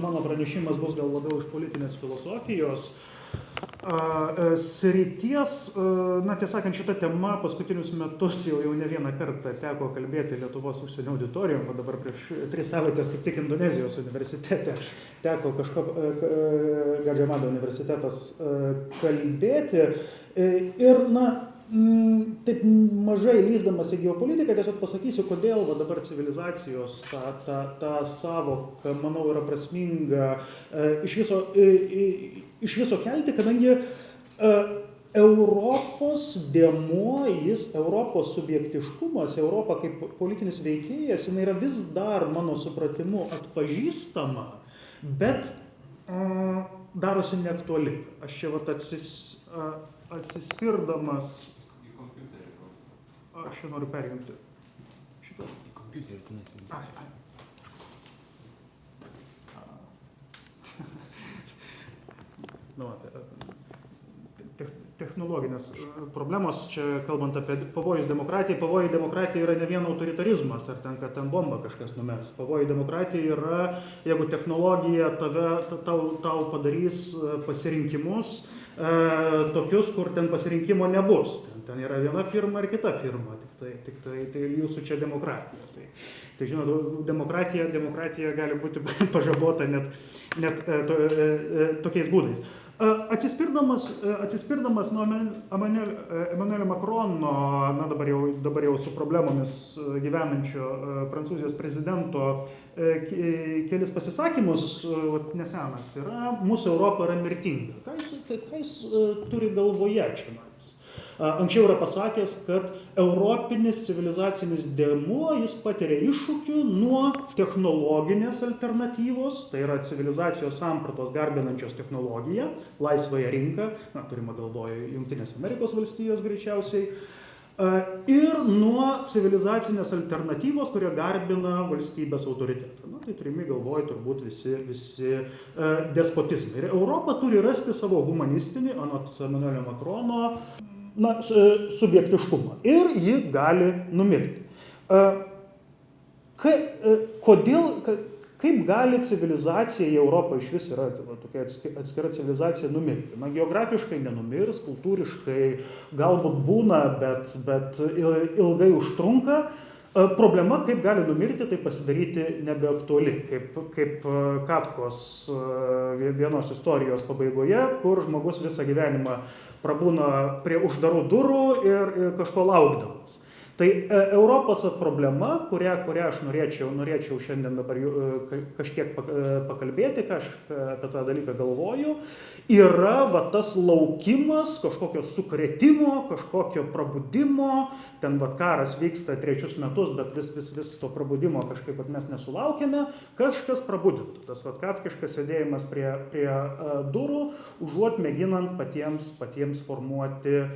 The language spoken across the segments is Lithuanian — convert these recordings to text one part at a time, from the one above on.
mano pranešimas bus gal labiau iš politinės filosofijos srities. Tiesą sakant, šita tema paskutinius metus jau ne vieną kartą teko kalbėti Lietuvos užsienio auditorijom, o dabar prieš 3 savaitės kaip tik Indonezijos universitete teko Gadžamado universitetas kalbėti. Ir, taip mažai lįsdamas į geopolitiką, tiesiog pasakysiu, kodėl dabar civilizacijos ta sąvoka, manau, yra prasminga iš viso kelti, kadangi Europos dėmuo, Europos subjektiškumas, Europa kaip politinis veikėjas, jinai yra vis dar, mano supratimu, atpažįstama, bet darosi neaktuali. Aš čia atsispirdamas. Į kompiuterį. Aš čia noriu perjungti. Šitą. Į kompiuterį tu nesėdi. Technologinės problemos, čia kalbant apie pavojus demokratijai. Pavojai demokratijai yra ne vien autoritarizmas, ar ten, kad ten bombą kažkas numes. Pavojai demokratijai yra, jeigu technologija tau padarys pasirinkimus, tokius, kur ten pasirinkimo nebus. Ten yra viena firma ar kita firma, tik tai jūsų čia demokratija. Tai žinot, demokratija gali būti pažabota net tokiais būdais. Atsispirdamas nuo Emmanuelio Macrono, dabar jau su problemomis gyvenančio Prancūzijos prezidento, kelis pasisakymus, nesenas yra, mūsų Europa yra mirtinga. Ką jis turi galvoje čia? Anksčiau yra pasakęs, kad europinis civilizacinis dėmuo jis patiria iššūkių nuo technologinės alternatyvos, tai yra civilizacijos sampratos garbinančios technologiją, laisvąją rinką, turime galvoje Jungtinės Amerikos valstijos greičiausiai, ir nuo civilizacinės alternatyvos, kurie garbina valstybės autoritetą. Tai turime galvoje turbūt visi despotizmai. Ir Europa turi rasti savo humanistinį, anot Emmanuelio Macrono, subjektiškumą. Ir ji gali numirti. Kaip gali civilizacija į Europą iš vis yra tokia atskira civilizacija numirti? Geografiškai nenumirs, kultūriškai galbūt būna, bet ilgai užtrunka. Problema, kaip gali numirti, tai pasidaryti nebeaktuali, kaip Kafkos vienos istorijos pabaigoje, kur žmogus visą gyvenimą prabūna prie uždarų durų ir kažko laukdamas. Tai Europos problema, kurią aš norėčiau šiandien dabar kažkiek pakalbėti, ką aš apie tą dalyką galvoju, yra tas laukimas kažkokio sukrėtimo, kažkokio prabudimo. Ten karas vyksta 3 metus, bet vis to prabudimo kažkaip mes nesulaukėme. Kažkas prabudintų. Tas kafkiškas sėdėjimas prie durų, užuot mėginant patiems formuoti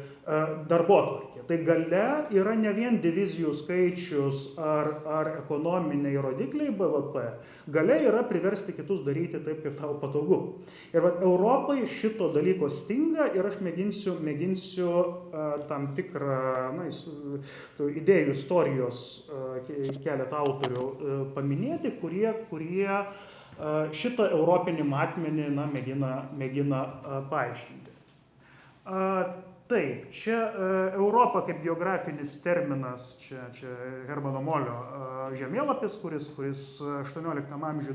darbotvarkę. Tai gale yra ne vien divizijų skaičius ar ekonominiai rodikliai BVP, gale yra priversti kitus daryti taip, kaip tau patogu. Ir Europai šito dalyko stinga ir aš mėginsiu tam tikrą idėjų istorijos keletą autorių paminėti, kurie šitą europinį matmenį mėgina paaiškinti. Taip, čia Europa kaip geografinis terminas, čia Hermano Molio žemėlapis, kuris 18 amžiuje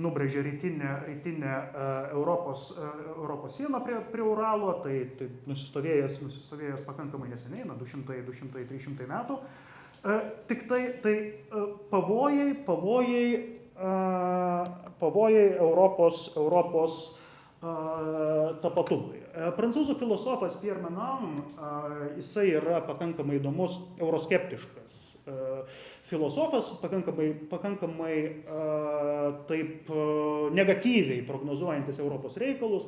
nubrėžė rytinę Europos sieną prie Uralo, tai nusistovėjęs pakankamai neseniai, 200-300 metų. Tik tai pavojai Europos tapatumui. Prancūzų filosofas Pierre Menam, jisai yra pakankamai įdomus euroskeptiškas filosofas, pakankamai taip negatyviai prognozuojantis Europos reikalus,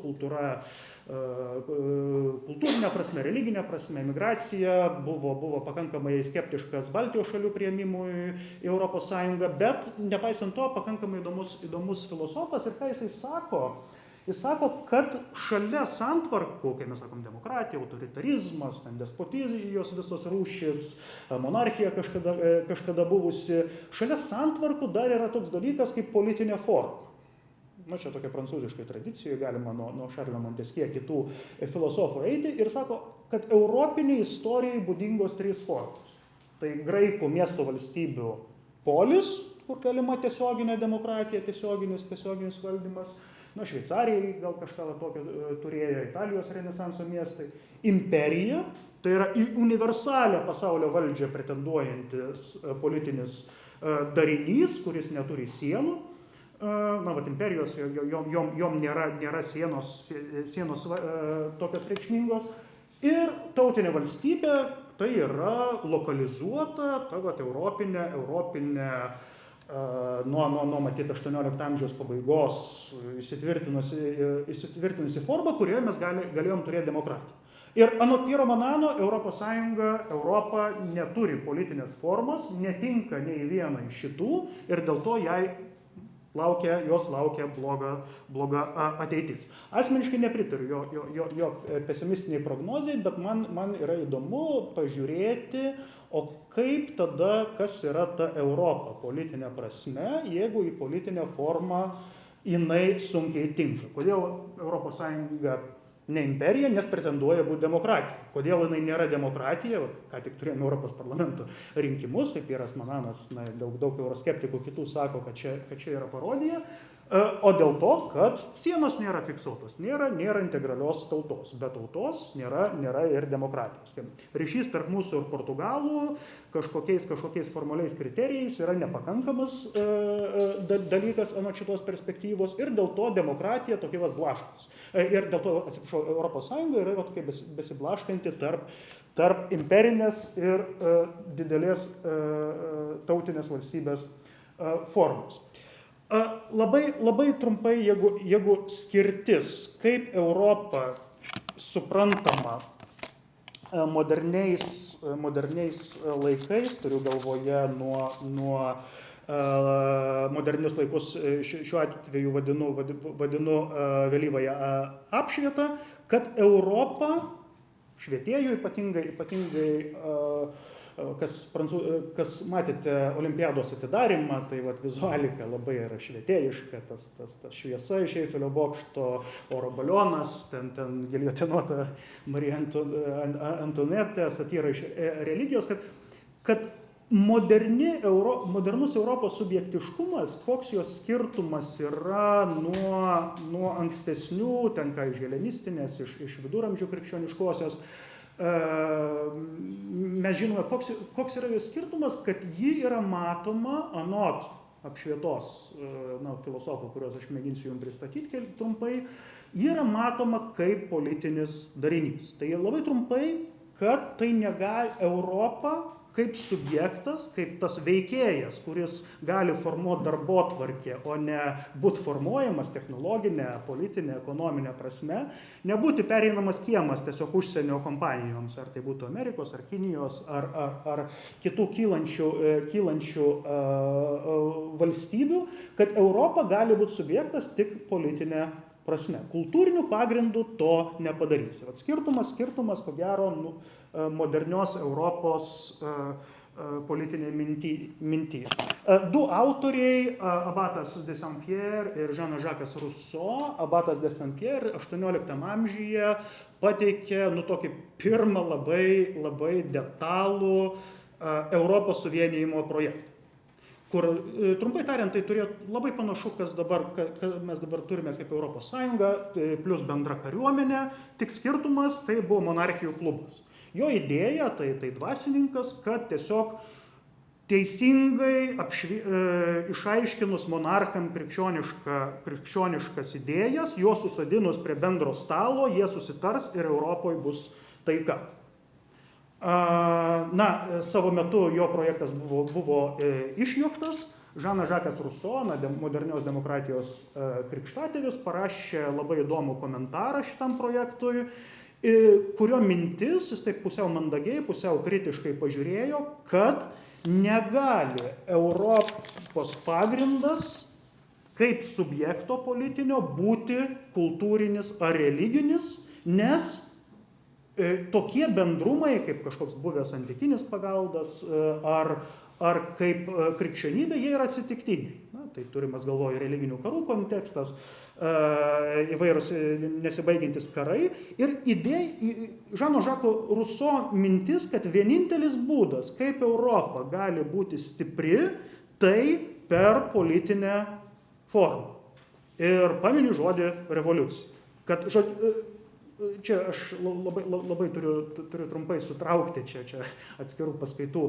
kultūrinė prasme, religinė prasme, migracija, buvo pakankamai skeptiškas Baltijos šalių priėmimui į Europos Sąjungą, bet nepaisant to pakankamai įdomus filosofas. Ir ką jisai sako? Jis sako, kad šalia santvarkų, kai mes sakom demokratija, autoritarizmas, despotijos visos rūšis, monarchija kažkada buvusi, šalia santvarkų dar yra toks dalykas kaip politinė forma. čia tokia prancūziškai tradicija, galima nuo Šarlio Montesquieu kitų filosofų eiti, ir sako, kad europiniai istorijai būdingos 3 formos. Tai graikų miesto valstybių polis, kur galima tiesioginė demokratija, tiesioginis valdymas. Šveicarijai gal kažką tokio turėjo, Italijos renesanso miestai. Imperija, tai yra į universalią pasaulio valdžią pretenduojantis politinis darinys, kuris neturi sienų. Imperijos, jom nėra sienos tokios reikšmingos. Ir tautinė valstybė, tai yra lokalizuota, europinė nuo matyti 18 amžiaus pabaigos įsitvirtinusi forma, kurioje mes galėjom turėti demokratiją. Ir anot Piero Manano, Europa neturi politinės formos, netinka nei vieną iš šitų, ir dėl to jos laukia bloga ateitis. Asmeniškai nepritariu jo pesimistiniai prognozijai, bet man yra įdomu pažiūrėti, o kaip tada, kas yra ta Europa politinė prasme, jeigu į politinę formą jinai sunkiai tinka. Kodėl ES ne imperija, nes pretenduoja būti demokratija. Kodėl jinai nėra demokratija, ką tik turėjome Europos parlamento rinkimus, tai Pieras Mananas, daug euroskeptikų kitų sako, kad čia yra parodija, o dėl to, kad sienos nėra fiksuotos, nėra integralios tautos, be tautos nėra ir demokratijos. Ryšys tarp mūsų ir Portugalų kažkokiais formaliais kriterijais yra nepakankamas dalykas anot šitos perspektyvos, ir dėl to demokratija tokia blaškos. Ir dėl to, ES yra tokia besiblaškanti tarp imperinės ir didelės tautinės valstybės formos. Labai trumpai, jeigu skirtis, kaip Europa suprantama moderniais laikais, turiu galvoje nuo modernius laikus, šiuo atveju vadinu vėlyvąją apšvietą, kad Europa, švietėjų ypatingai kas matėte olimpiados atidarimą, tai vizualika labai yra švietėjiška, tas šviesa iš Eifelio bokšto, oro balionas, ten giljotinuota Marija Antuanetė, satyra iš religijos, kad modernus Europos subjektiškumas, koks jos skirtumas yra nuo ankstesnių, ten ką iš helenistinės, iš viduramžių krikščioniškosios. Mes žinome, koks yra jos skirtumas, kad ji yra matoma anot apšvietos filosofų, kuriuos aš mėginsiu jums pristatyti trumpai, ji yra matoma kaip politinis darinys. Tai labai trumpai, kad tai negali Europa kaip subjektas, kaip tas veikėjas, kuris gali formuoti darbotvarkę, o ne būti formuojamas technologinė, politinė, ekonominė prasme, nebūti pereinamas kiemas tiesiog užsienio kompanijoms, ar tai būtų Amerikos, ar Kinijos, ar kitų kylančių valstybių, kad Europa gali būti subjektas tik politinė prasme. Kultūrinių pagrindų to nepadarys. Skirtumas, ko gero, modernios Europos politinė minty. Du autoriai, Abatas de Saint-Pierre ir Jean-Jacques Rousseau. Abatas de Saint-Pierre 18 amžiuje pateikė tokį pirmą labai detalų Europos suvienijimo projektą. Kur, trumpai tariant, tai turėjo labai panašu, kas mes dabar turime kaip Europos Sąjunga, plus bendra kariuomenė, tik skirtumas tai buvo monarchijų klubas. Jo idėja, tai dvasininkas, kad tiesiog teisingai išaiškinus monarcham krikščioniškas idėjas, juos susadinus prie bendro stalo, jie susitars ir Europoje bus taika. Savo metu jo projektas buvo išjuoktas. Jean-Jacques Rousseau, modernios demokratijos krikštatėvis, parašė labai įdomų komentarą šitam projektui, kurio mintis, jis taip pusiau mandagiai, pusiau kritiškai pažiūrėjo, kad negali Europos pagrindas kaip subjekto politinio būti kultūrinis ar religinis, nes tokie bendrumai, kaip kažkoks buvęs antikinis paveldas ar kaip krikščionybė, jie yra atsitiktiniai. Na, tai turimas galvoje religinių karų kontekstas, įvairūs nesibaigiantis karai. Ir Žano Žako Ruso mintis, kad vienintelis būdas, kaip Europa gali būti stipri, tai per politinę formą. Ir paminiu žodį revoliucija. Kad čia aš labai turiu trumpai sutraukti čia atskirų paskaitų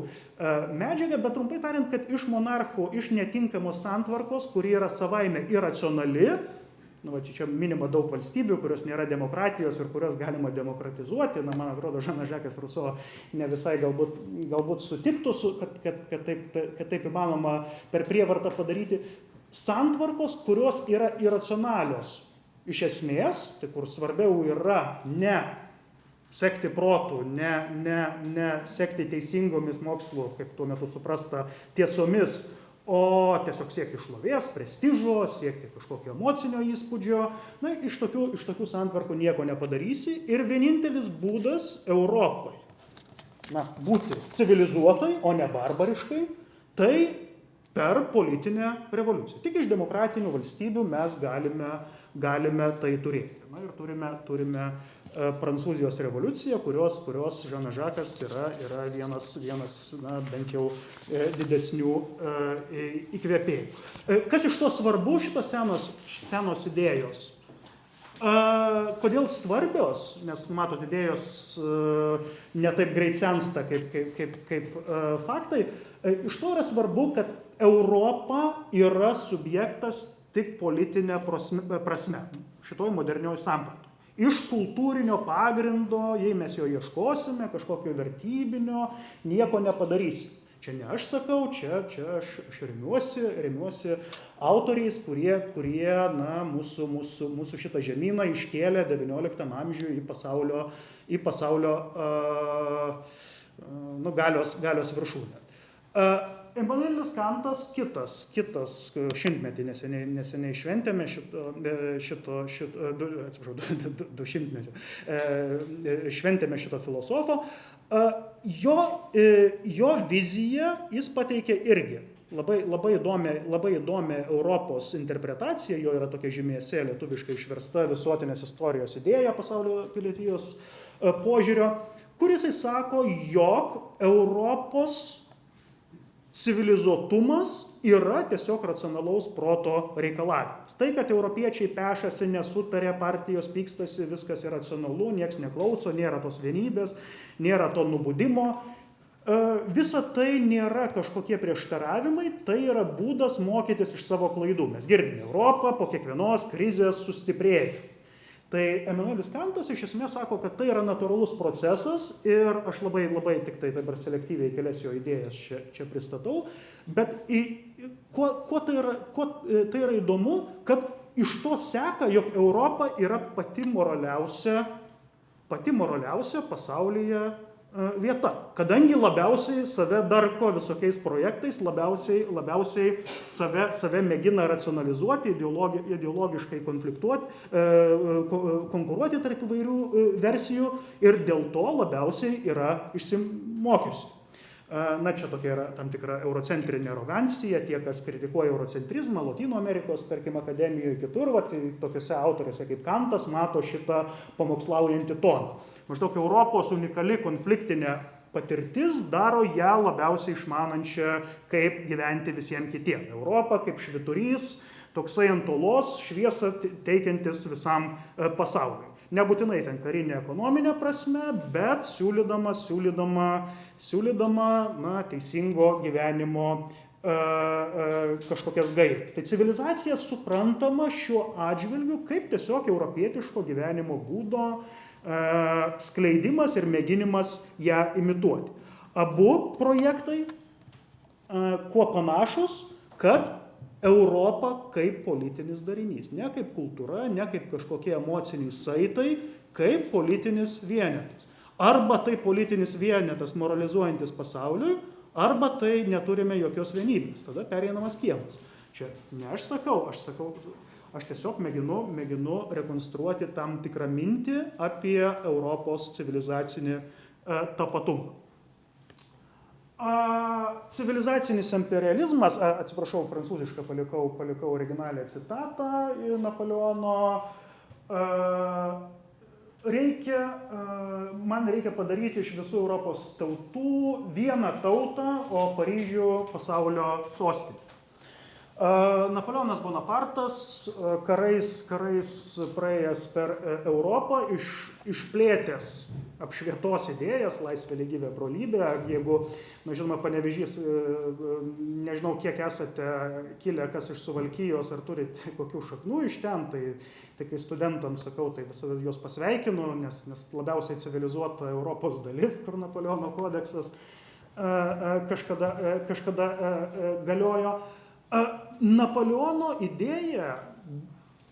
medžiagą, bet trumpai tariant, kad iš monarchų, iš netinkamos santvarkos, kuri yra savaime iracionali, čia minima daug valstybių, kurios nėra demokratijos ir kurios galima demokratizuoti, man atrodo, Žanas Žakas Ruso ne visai galbūt sutiktų, kad taip įmanoma per prievartą padaryti, santvarkos, kurios yra iracionalios. Iš esmės, tai kur svarbiau yra ne sekti protų, ne sekti teisingomis mokslo, kaip tuo metu suprasta, tiesomis, o tiesiog siekti šlovės, prestižo, siekti kažkokio emocinio įspūdžio. Na, iš tokių santvarkų nieko nepadarysi. Ir vienintelis būdas Europai būti civilizuotai, o ne barbariškai, tai per politinę revoliuciją. Tik iš demokratinių valstybių mes galime tai turėti. Na, ir turime Prancūzijos revoliuciją, kurios Žanas Žakas yra vienas bent jau didesnių įkvėpėjų. Kas iš to svarbu, šitos senos idėjos? Kodėl svarbios? Nes, matot, idėjos ne taip greit sensta kaip faktai. Iš to yra svarbu, kad Europa yra subjektas tik politinė prasme, šitoj modernioji samprata. Iš kultūrinio pagrindo, jei mes jo ieškosime, kažkokio vertybinio, nieko nepadarysim. Čia ne aš sakau, čia aš remiuosi autoriais, kurie mūsų šitą žemyną iškėlė XIX amžiuje į pasaulio galios viršūnę. Immanuelis Kantas kitas šimtmetį neseniai šventėme šventėme šito filosofo. Jo viziją jis pateikė irgi labai įdomi Europos interpretacija, jo yra tokia žymi esė lietuviškai išversta Visuotinės istorijos idėja pasaulio pilietijos požiūrio, kur jisai sako, jog Europos civilizuotumas yra tiesiog racionalaus proto reikalavimas. Tai, kad europiečiai pešasi, nesutarė, partijos pykstasi, viskas yra racionalu, nieks neklauso, nėra tos vienybės, nėra to nubudimo. Visa tai nėra kažkokie prieštaravimai, tai yra būdas mokytis iš savo klaidų. Mes girdime, Europą po kiekvienos krizės sustiprėja. Tai Immanuelis Kantas iš esmės sako, kad tai yra natūralus procesas ir aš labai tik tai dabar selektyviai kelias jo idėjas čia pristatau, bet kuo tai yra įdomu, kad iš to seka, jog Europa yra pati moraliausia pasaulyje vieta, kadangi labiausiai save darko visokiais projektais, labiausiai save mėgina racionalizuoti, ideologiškai konkuruoti tarp įvairių versijų ir dėl to labiausiai yra išsimokiusi. Na, čia tokia yra tam tikra eurocentrinė arogancija, tie, kas kritikuoja eurocentrizmą, Lotynų Amerikos, tarkim, akademijoje kitur, tokiuose autoriuose kaip Kantas mato šitą pamokslaujantį toną. Maždaug Europos unikali konfliktinė patirtis daro ją labiausiai išmanančią, kaip gyventi visiems kitiems. Europa kaip švyturys, toksai ant uolos šviesą teikiantis visam pasauliui. Nebūtinai ten karinė ekonominė prasme, bet siūlydama teisingo gyvenimo kažkokias gaires. Tai civilizacija suprantama šiuo atžvilgiu kaip tiesiog europietiško gyvenimo būdo skleidimas ir mėginimas ją imituoti. Abu projektai kuo panašus, kad Europa kaip politinis darinys, ne kaip kultūra, ne kaip kažkokie emociniai saitai, kaip politinis vienetas. Arba tai politinis vienetas moralizuojantis pasauliui, arba tai neturime jokios vienybės, tada pereinamas kiemas. Čia ne aš sakau, aš tiesiog mėginu rekonstruoti tam tikrą mintį apie Europos civilizacinį tapatumą. Civilizacinis imperializmas, atsiprašau, prancūzišką palikau originalią citatą Napoleono, man reikia padaryti iš visų Europos tautų vieną tautą, o Paryžių pasaulio sostinę. Napoleonas Bonapartas karais praėjęs per Europą, išplėtęs apšvietos idėjas, laisvė, lygybė, brolybė. Jeigu, žinoma, Panevėžys, nežinau, kiek esate kilę, kas iš Suvalkijos, ar turite kokių šaknų iš ten, tai kai studentams sakau, tai visada juos pasveikinu, nes labiausiai civilizuota Europos dalis, kur Napoleono kodeksas kažkada galiojo. Napoleono idėja,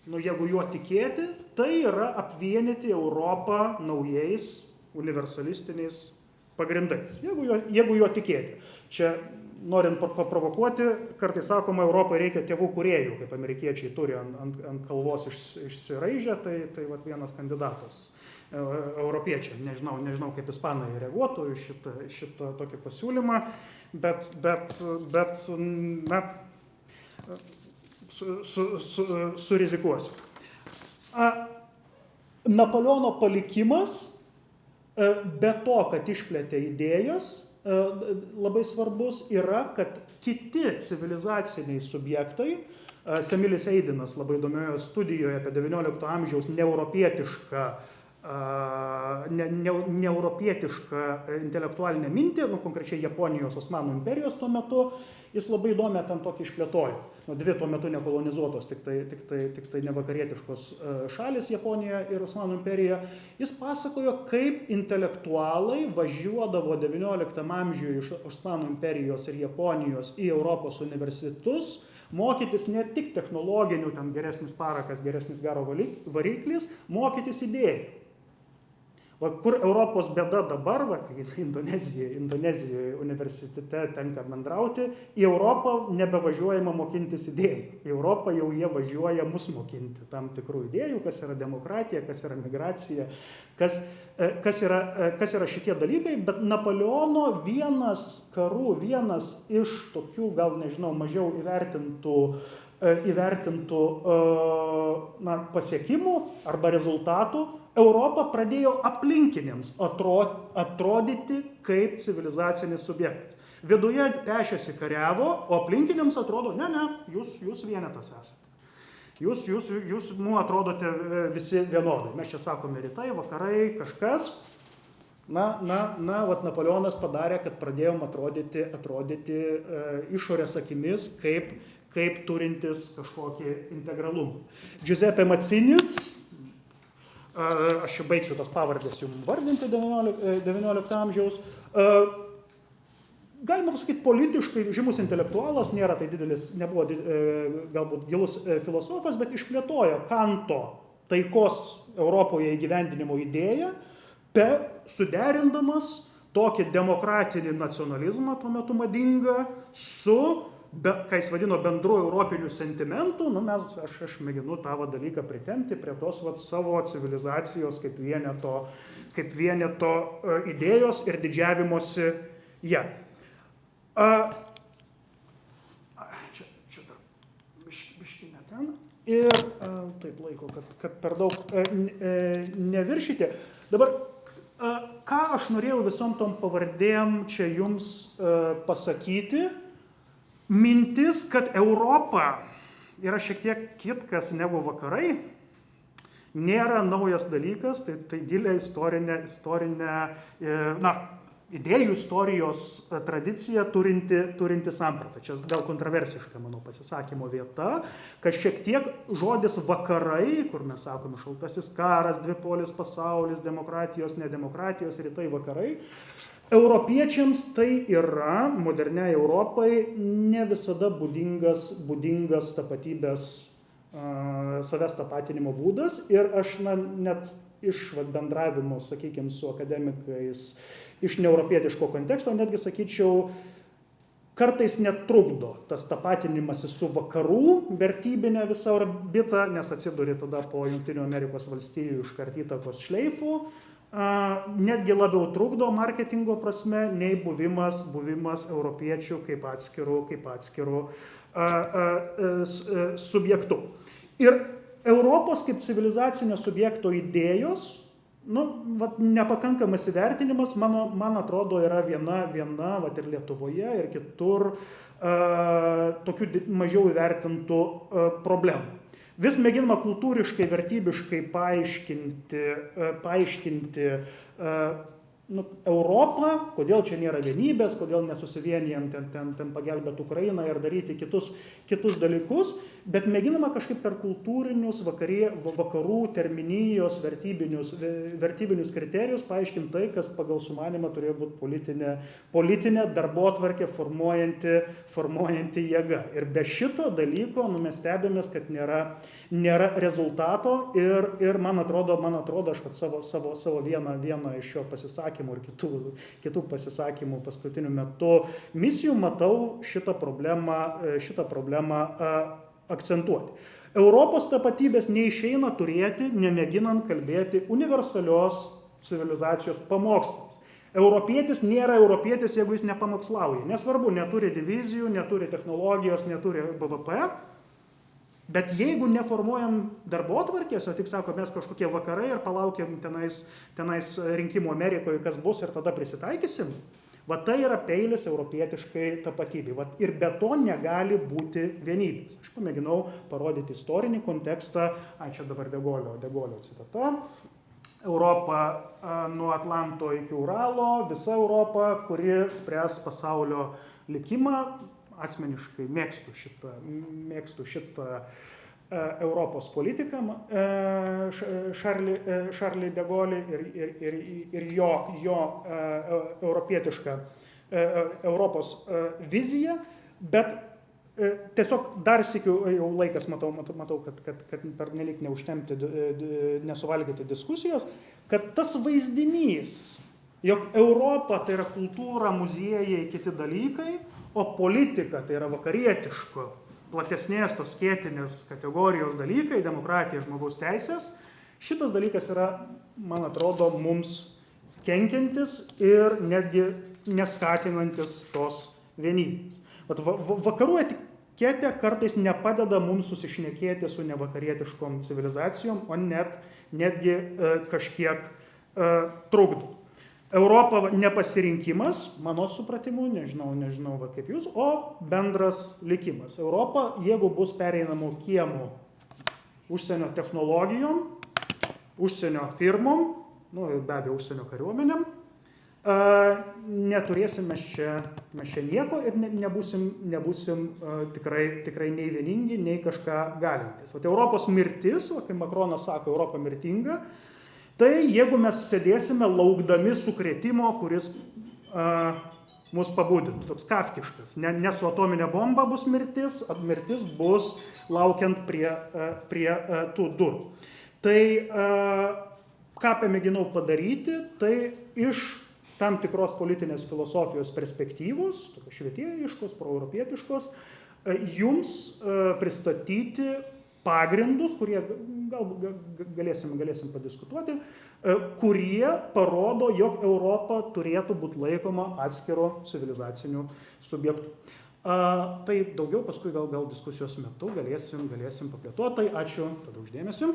jeigu juo tikėti, tai yra apvienyti Europą naujais universalistiniais pagrindais, jeigu juo tikėti. Čia, norint paprovokuoti, kartais sakoma, Europai reikia tėvų kūrėjų, kaip amerikiečiai turi ant kalvos išsiraižę, tai vat vienas kandidatas europiečiai. Nežinau, kaip ispanai reaguotų į šitą tokį pasiūlymą, bet na, surizikuosiu. Napoleono palikimas, be to, kad išplėtė idėjas, labai svarbus yra, kad kiti civilizaciniai subjektai, Semilis Eidinas labai įdomioje studijoje apie XIX amžiaus neeuropietišką intelektualinę mintį, konkrečiai Japonijos Osmanų imperijos tuo metu, jis labai įdomią ten tokį išplėtojo. Dvi tuo metu nekolonizuotos, tik tai nevakarietiškos šalis, Japonija ir Osmanų imperija. Jis pasakojo, kaip intelektualai važiuodavo XIX amžiuje iš Osmanų imperijos ir Japonijos į Europos universitetus, mokytis ne tik technologinių, ten geresnis parakas, geresnis garo variklis, mokytis idėjų. Kur Europos bėda dabar, kai Indonezijoje universitete tenka bendrauti, į Europą nebevažiuojama mokintis idėjų. Į Europą jau jie važiuoja mus mokinti tam tikrų idėjų, kas yra demokratija, kas yra migracija, kas yra šitie dalykai, bet Napoleono vienas iš tokių, gal nežinau, mažiau įvertintų pasiekimų arba rezultatų, Europa pradėjo aplinkiniams atrodyti kaip civilizacinis subjektas. Viduje pešėsi kariavo, o aplinkiniams atrodo, jūs vienetas esate. Jūs atrodote visi vienodai. Mes čia sakome rytai, vakarai, kažkas. Vat Napoleonas padarė, kad pradėjom atrodyti išorės akimis kaip turintis kažkokį integralumą. Giuseppe Mazzinis, aš jau baigsiu tas pavardės jums vardinti XIX amžiaus, galima pasakyti, politiškai žymus intelektualas, nėra tai didelis, nebuvo galbūt gilus filosofas, bet išplėtojo Kanto taikos Europoje įgyvendinimo idėją, suderindamas tokį demokratinį nacionalizmą tuo metu madingą su, ką jis vadino bendru europiniu sentimentu, aš mėginu tą dalyką pritempti prie tos savo civilizacijos kaip vieneto idėjos ir didžiavimosi ją. Čia dar biškį ne ten. Ir taip laiko, kad per daug neviršyti. Dabar, ką aš norėjau visom tom pavardėm čia jums pasakyti, mintis, kad Europa yra šiek tiek kitkas negu vakarai, nėra naujas dalykas, tai gilė istorinė, idėjų istorijos tradicija turinti sampratą. Čia gal kontroversiška, mano pasisakymo vieta, kad šiek tiek žodis vakarai, kur mes sakome šaltasis karas, dvipolis pasaulis, demokratijos, nedemokratijos, rytai vakarai, europiečiams tai yra, moderniai Europai, ne visada būdingas tapatybės savęs tapatinimo būdas. Ir aš net iš bendravimo, sakykime, su akademikais iš neeuropietiško konteksto, netgi sakyčiau, Kartais netrukdo tas tapatinimasis su vakarų vertybinė visa orbita, nes atsiduri tada po Jungtinių Amerikos valstijų iškart įtakos šleifų. Netgi labiau trukdo marketingo prasme, nei buvimas europiečių kaip atskirų subjektų. Ir Europos kaip civilizacinio subjekto idėjos, nepakankamas įvertinimas, man atrodo, yra viena vat ir Lietuvoje, ir kitur tokių mažiau įvertintų problemų. Vis mėginama kultūriškai, vertybiškai paaiškinti Europą, kodėl čia nėra vienybės, kodėl nesusivienijam ten pagelbėti Ukrainą ir daryti kitus dalykus, bet mėginama kažkaip per kultūrinius vakarų terminijos vertybinius kriterijus paaiškinti tai, kas pagal sumanymą turėjo būti politinė darbotvarkė formuojanti jėga. Ir be šito dalyko mes stebėmės, kad nėra rezultato ir man atrodo, aš savo vieną iš šio pasisakymų ir kitų pasisakymų paskutiniu metu misijų matau šitą problemą akcentuoti. Europos tapatybės neišeina turėti, nemėginant kalbėti universalios civilizacijos pamokslais. Europietis nėra europietis, jeigu jis nepamokslauja. Nesvarbu, neturi divizijų, neturi technologijos, neturi BVP. Bet jeigu neformuojam darbotvarkės, o tik sako, mes kažkokie vakarai ir palaukiam tenais rinkimų Amerikoje, kas bus ir tada prisitaikysim, va tai yra peilis europietiškai tapatybei. Ir be to negali būti vienybės. Aš pamėginau parodyti istorinį kontekstą, čia dabar Degolio citata. Europa nuo Atlanto iki Uralo, visa Europa, kuri spręs pasaulio likimą. Asmeniškai mėgstu šitą Europos politiką Šarlį de Golį ir jo europietišką Europos viziją, bet tiesiog dar sykiu jau laikas matau, kad per nelik neužtempti, nesuvalgyti diskusijos, kad tas vaizdinys, jog Europa tai yra kultūra, muziejai, kiti dalykai, o politika tai yra vakarietiško, platesnės tos skėtinės kategorijos dalykai, demokratija, žmogaus teisės. Šitas dalykas yra, man atrodo, mums kenkiantis ir netgi neskatinantis tos vienybės. Vakarų etiketė kartais nepadeda mums susišnekėti su nevakarietiškom civilizacijom, o netgi kažkiek trukdo. Europa nepasirinkimas, mano supratimu, nežinau kaip jūs, o bendras likimas. Europa, jeigu bus pereinamų kiemų užsienio technologijom, užsienio firmom, be abejo užsienio kariuomenėm, neturėsim mes čia nieko ir nebūsim tikrai nei vieningi, nei kažką galintis. Europos mirtis, kai Makronas sako, Europa mirtinga, tai jeigu mes sėdėsime laukdami sukrėtimo, kuris mus pabudintų, toks kafkiškas. Ne su atominė bomba bus mirtis bus laukiant prie tų durų. Tai ką pamėginau padaryti, tai iš tam tikros politinės filosofijos perspektyvos, tokios švietėjiškos, proeuropietiškos, jums pristatyti pagrindus, kurie galėsim padiskutuoti, kurie parodo, jog Europa turėtų būti laikoma atskiro civilizacinių subjektų. Tai daugiau paskui gal diskusijos metu galėsim paplėtoti. Tai ačiū tada uždėmesiu.